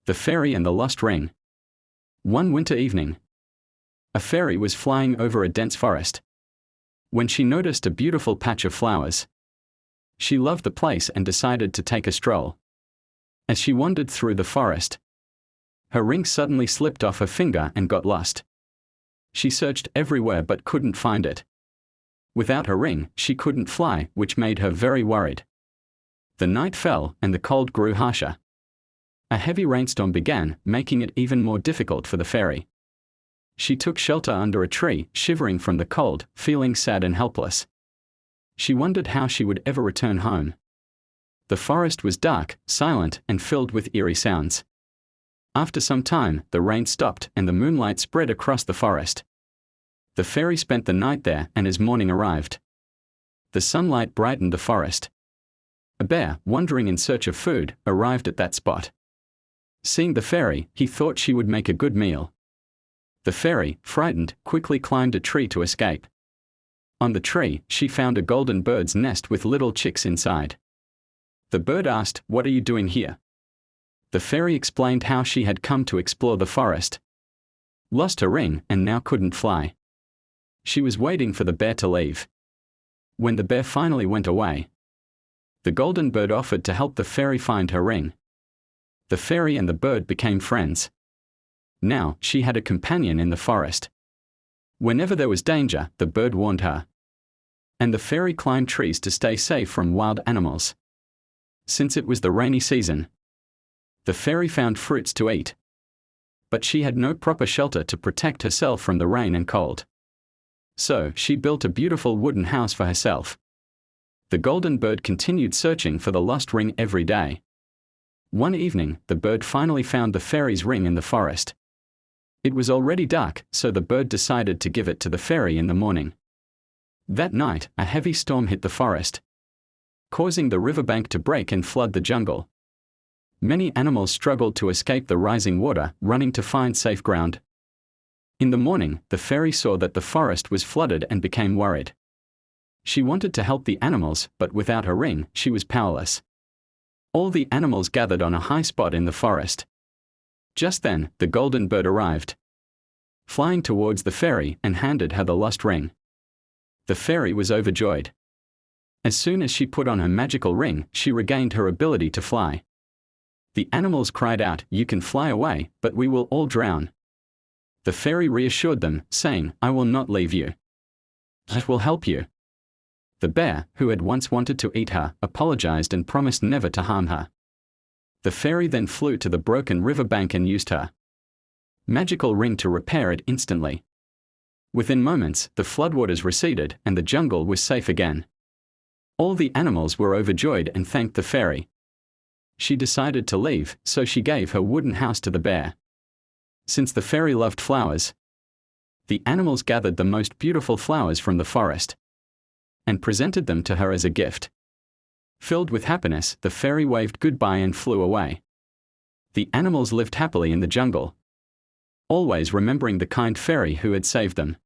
The Fairy and the Lost Ring. One winter evening, a fairy was flying over a dense forest when she noticed a beautiful patch of flowers. She loved the place and decided to take a stroll. As she wandered through the forest, her ring suddenly slipped off her finger and got lost. She searched everywhere but couldn't find it. Without her ring, she couldn't fly, which made her very worried. The night fell and the cold grew harsher. A heavy rainstorm began, making it even more difficult for the fairy. She took shelter under a tree, shivering from the cold, feeling sad and helpless. She wondered how she would ever return home. The forest was dark, silent, and filled with eerie sounds. After some time, the rain stopped and the moonlight spread across the forest. The fairy spent the night there, and as morning arrived, the sunlight brightened the forest. A bear, wandering in search of food, arrived at that spot. Seeing the fairy, he thought she would make a good meal. The fairy, frightened, quickly climbed a tree to escape. On the tree, she found a golden bird's nest with little chicks inside. The bird asked, "What are you doing here?" The fairy explained how she had come to explore the forest, lost her ring, and now couldn't fly. She was waiting for the bear to leave. When the bear finally went away, the golden bird offered to help the fairy find her ring. The fairy and the bird became friends. Now, she had a companion in the forest. Whenever there was danger, the bird warned her. And the fairy climbed trees to stay safe from wild animals. Since it was the rainy season, the fairy found fruits to eat. But she had no proper shelter to protect herself from the rain and cold. So, she built a beautiful wooden house for herself. The golden bird continued searching for the lost ring every day. One evening, the bird finally found the fairy's ring in the forest. It was already dark, so the bird decided to give it to the fairy in the morning. That night, a heavy storm hit the forest, causing the riverbank to break and flood the jungle. Many animals struggled to escape the rising water, running to find safe ground. In the morning, the fairy saw that the forest was flooded and became worried. She wanted to help the animals, but without her ring, she was powerless. All the animals gathered on a high spot in the forest. Just then, the golden bird arrived, flying towards the fairy, and handed her the lost ring. The fairy was overjoyed. As soon as she put on her magical ring, she regained her ability to fly. The animals cried out, "You can fly away, but we will all drown." The fairy reassured them, saying, "I will not leave you. I will help you." The bear, who had once wanted to eat her, apologized and promised never to harm her. The fairy then flew to the broken riverbank and used her magical ring to repair it instantly. Within moments, the floodwaters receded and the jungle was safe again. All the animals were overjoyed and thanked the fairy. She decided to leave, so she gave her wooden house to the bear. Since the fairy loved flowers, the animals gathered the most beautiful flowers from the forest and presented them to her as a gift. Filled with happiness, the fairy waved goodbye and flew away. The animals lived happily in the jungle, always remembering the kind fairy who had saved them.